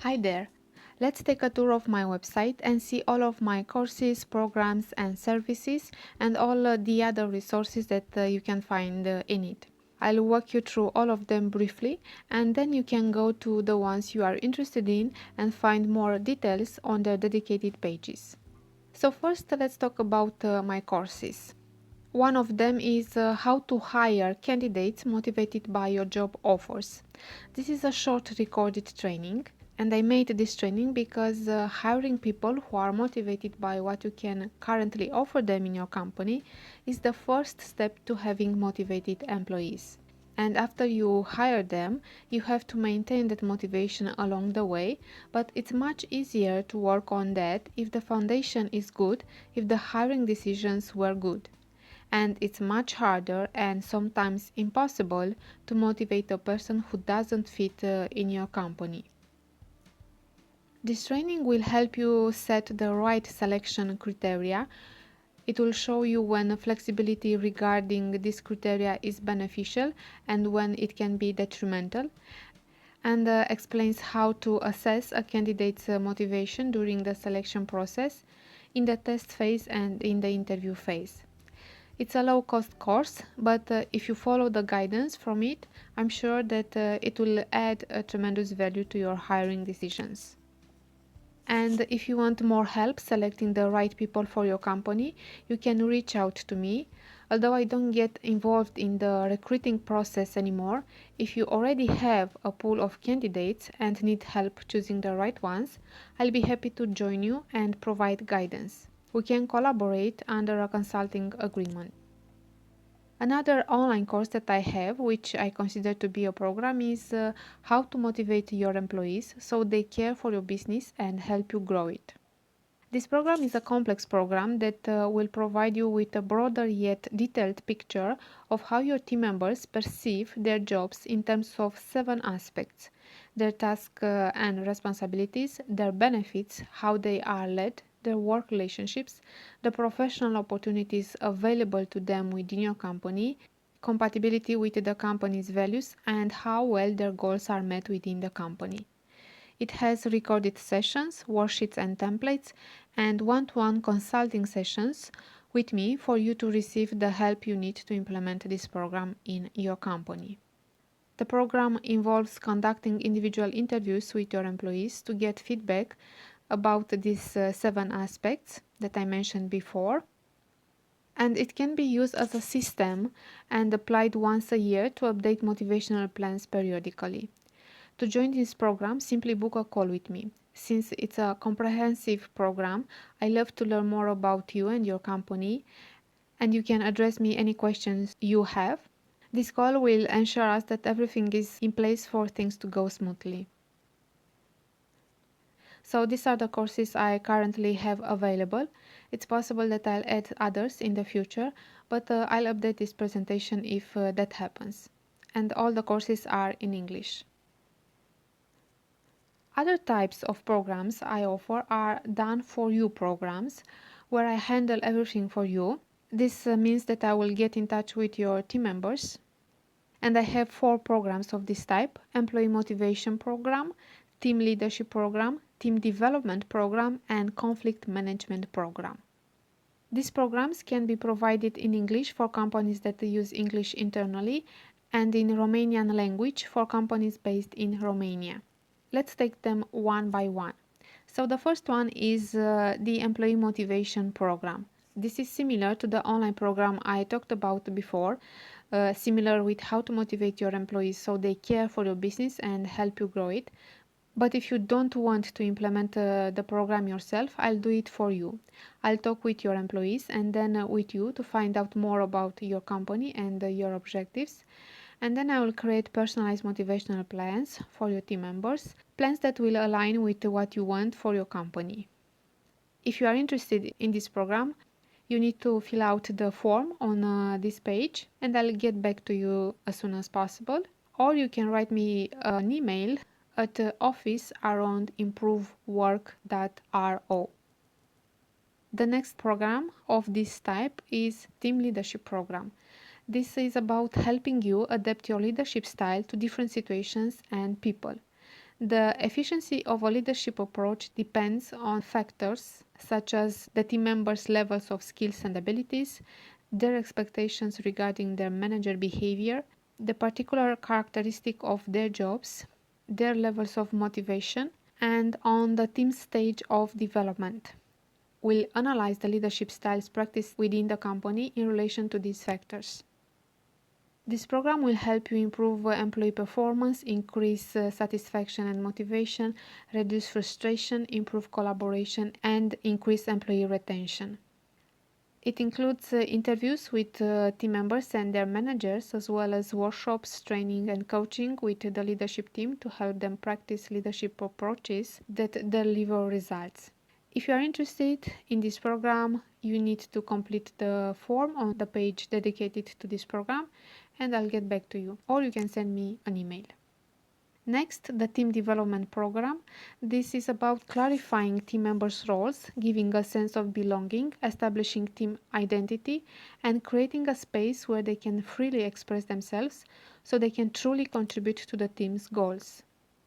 Hi there! Let's take a tour of my website and see all of my courses, programs and services and all the other resources that you can find in it. I'll walk you through all of them briefly and then you can go to the ones you are interested in and find more details on their dedicated pages. So first let's talk about my courses. One of them is how to hire candidates motivated by your job offers. This is a short recorded training, and I made this training because hiring people who are motivated by what you can currently offer them in your company is the first step to having motivated employees. And after you hire them, you have to maintain that motivation along the way, but it's much easier to work on that if the foundation is good, if the hiring decisions were good, and it's much harder and sometimes impossible to motivate a person who doesn't fit in your company. This training will help you set the right selection criteria. It will show you when flexibility regarding this criteria is beneficial and when it can be detrimental, and explains how to assess a candidate's motivation during the selection process, in the test phase and in the interview phase. It's a low-cost course, but if you follow the guidance from it, I'm sure that it will add a tremendous value to your hiring decisions. And if you want more help selecting the right people for your company, you can reach out to me. Although I don't get involved in the recruiting process anymore, if you already have a pool of candidates and need help choosing the right ones, I'll be happy to join you and provide guidance. We can collaborate under a consulting agreement. Another online course that I have, which I consider to be a program, is how to motivate your employees so they care for your business and help you grow it. This program is a complex program that will provide you with a broader yet detailed picture of how your team members perceive their jobs in terms of 7 aspects: their tasks and responsibilities, their benefits, how they are led, their work relationships, the professional opportunities available to them within your company, compatibility with the company's values, and how well their goals are met within the company. It has recorded sessions, worksheets and templates, and one-to-one consulting sessions with me for you to receive the help you need to implement this program in your company. The program involves conducting individual interviews with your employees to get feedback about these 7 aspects that I mentioned before. And it can be used as a system and applied once a year to update motivational plans periodically. To join this program, simply book a call with me. Since it's a comprehensive program, I love to learn more about you and your company, and you can address me any questions you have. This call will ensure us that everything is in place for things to go smoothly. So these are the courses I currently have available. It's possible that I'll add others in the future, but I'll update this presentation if that happens. And all the courses are in English. Other types of programs I offer are done for you programs, where I handle everything for you. This means that I will get in touch with your team members. And I have 4 programs of this type: employee motivation program, team leadership program, team development program, and conflict management program. These programs can be provided in English for companies that use English internally and in Romanian language for companies based in Romania. Let's take them one by one. So the first one is the employee motivation program. This is similar to the online program I talked about before, similar with how to motivate your employees so they care for your business and help you grow it. But if you don't want to implement the program yourself, I'll do it for you. I'll talk with your employees and then with you to find out more about your company and your objectives. And then I will create personalized motivational plans for your team members, plans that will align with what you want for your company. If you are interested in this program, you need to fill out the form on this page and I'll get back to you as soon as possible. Or you can write me an email at office@improvework.ro. The next program of this type is Team Leadership Program. This is about helping you adapt your leadership style to different situations and people. The efficiency of a leadership approach depends on factors such as the team members' levels of skills and abilities, their expectations regarding their manager behavior, the particular characteristic of their jobs, their levels of motivation, and on the team's stage of development. We'll analyze the leadership styles practiced within the company in relation to these factors. This program will help you improve employee performance, increase satisfaction and motivation, reduce frustration, improve collaboration, and increase employee retention. It includes interviews with team members and their managers, as well as workshops, training, and coaching with the leadership team to help them practice leadership approaches that deliver results. If you are interested in this program, you need to complete the form on the page dedicated to this program, and I'll get back to you, or you can send me an email. Next, the team development program. This is about clarifying team members' roles, giving a sense of belonging, establishing team identity, and creating a space where they can freely express themselves so they can truly contribute to the team's goals.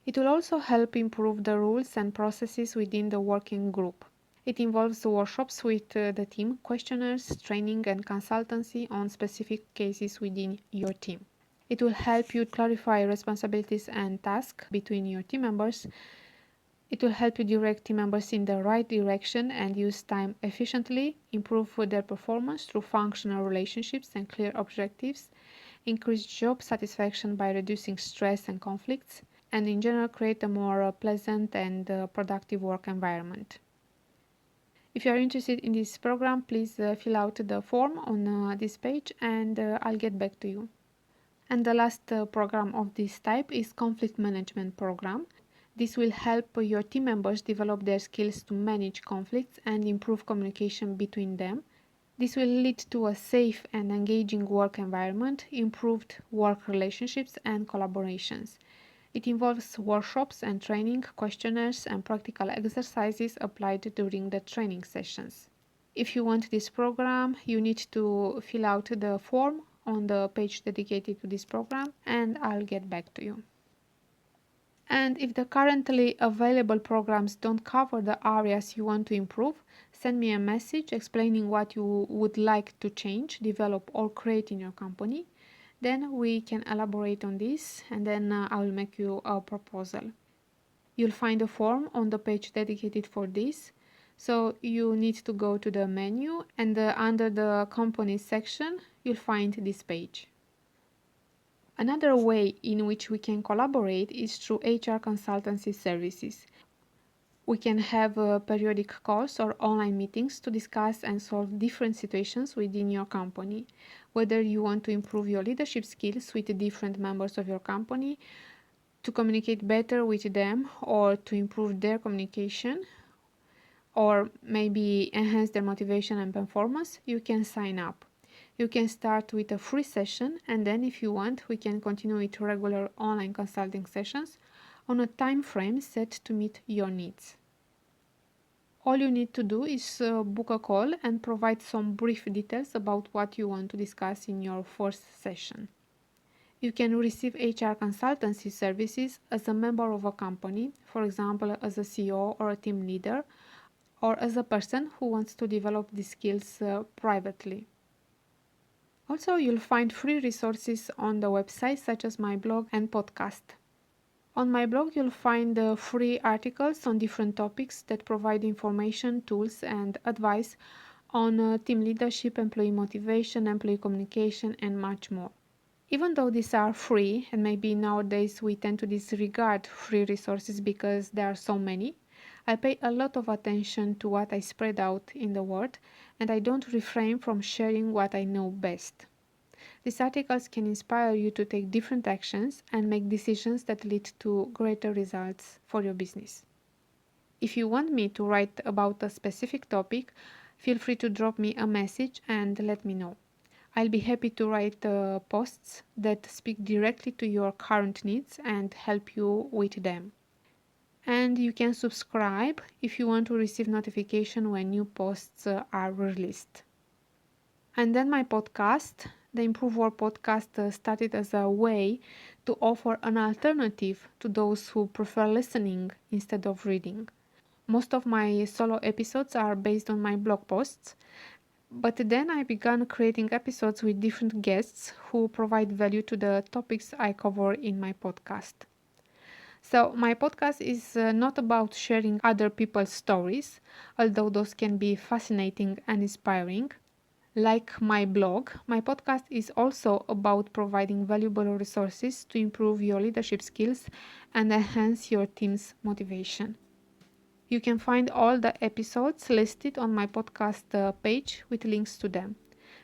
It will also help improve the rules and processes within the working group. It involves workshops with the team, questionnaires, training, and consultancy on specific cases within your team. It will help you clarify responsibilities and tasks between your team members. It will help you direct team members in the right direction and use time efficiently, improve their performance through functional relationships and clear objectives, increase job satisfaction by reducing stress and conflicts, and in general create a more pleasant and productive work environment. If you are interested in this program, please fill out the form on this page and I'll get back to you. And the last program of this type is conflict management program. This will help your team members develop their skills to manage conflicts and improve communication between them. This will lead to a safe and engaging work environment, improved work relationships and collaborations. It involves workshops and training, questionnaires, and practical exercises applied during the training sessions. If you want this program, you need to fill out the form on the page dedicated to this program, and I'll get back to you. And if the currently available programs don't cover the areas you want to improve, send me a message explaining what you would like to change, develop, or create in your company. Then we can elaborate on this, and then I will make you a proposal. You'll find a form on the page dedicated for this. So you need to go to the menu, and under the company section, you'll find this page. Another way in which we can collaborate is through HR consultancy services. We can have periodic calls or online meetings to discuss and solve different situations within your company. Whether you want to improve your leadership skills with the different members of your company, to communicate better with them, or to improve their communication, or maybe enhance their motivation and performance, you can sign up. You can start with a free session, and then if you want, we can continue with regular online consulting sessions on a time frame set to meet your needs. All you need to do is book a call and provide some brief details about what you want to discuss in your first session. You can receive HR consultancy services as a member of a company, for example, as a CEO or a team leader, or as a person who wants to develop these skills privately. Also, you'll find free resources on the website, such as my blog and podcast. On my blog, you'll find free articles on different topics that provide information, tools, and advice on team leadership, employee motivation, employee communication, and much more. Even though these are free, and maybe nowadays we tend to disregard free resources because there are so many, I pay a lot of attention to what I spread out in the world, and I don't refrain from sharing what I know best. These articles can inspire you to take different actions and make decisions that lead to greater results for your business. If you want me to write about a specific topic, feel free to drop me a message and let me know. I'll be happy to write posts that speak directly to your current needs and help you with them. And you can subscribe if you want to receive notification when new posts are released. And then my podcast. The Improve Work podcast started as a way to offer an alternative to those who prefer listening instead of reading. Most of my solo episodes are based on my blog posts, but then I began creating episodes with different guests who provide value to the topics I cover in my podcast. So, my podcast is not about sharing other people's stories, although those can be fascinating and inspiring. Like my blog, my podcast is also about providing valuable resources to improve your leadership skills and enhance your team's motivation. You can find all the episodes listed on my podcast page with links to them.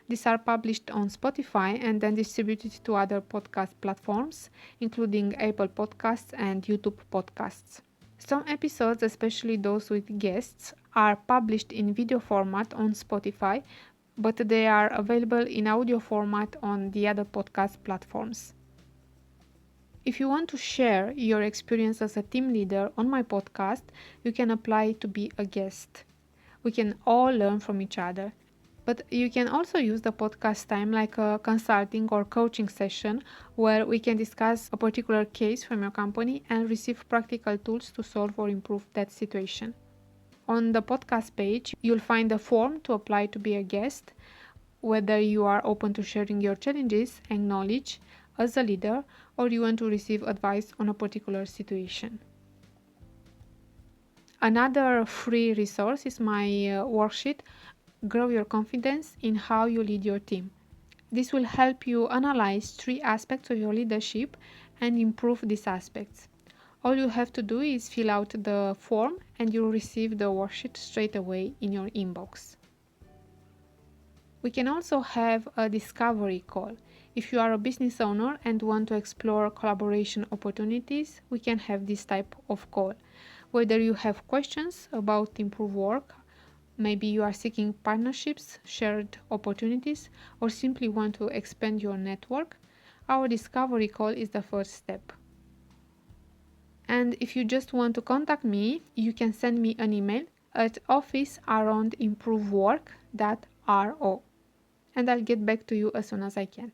These are published on Spotify and then distributed to other podcast platforms, including Apple Podcasts and YouTube Podcasts. Some episodes, especially those with guests, are published in video format on Spotify, but they are available in audio format on the other podcast platforms. If you want to share your experience as a team leader on my podcast, you can apply to be a guest. We can all learn from each other. But you can also use the podcast time like a consulting or coaching session where we can discuss a particular case from your company and receive practical tools to solve or improve that situation. On the podcast page, you'll find a form to apply to be a guest, whether you are open to sharing your challenges and knowledge as a leader or you want to receive advice on a particular situation. Another free resource is my worksheet, Grow Your Confidence in How You Lead Your Team. This will help you analyze 3 aspects of your leadership and improve these aspects. All you have to do is fill out the form and you'll receive the worksheet straight away in your inbox. We can also have a discovery call. If you are a business owner and want to explore collaboration opportunities, we can have this type of call. Whether you have questions about Improve Work, maybe you are seeking partnerships, shared opportunities, or simply want to expand your network, our discovery call is the first step. And if you just want to contact me, you can send me an email at office@improvework.ro and I'll get back to you as soon as I can.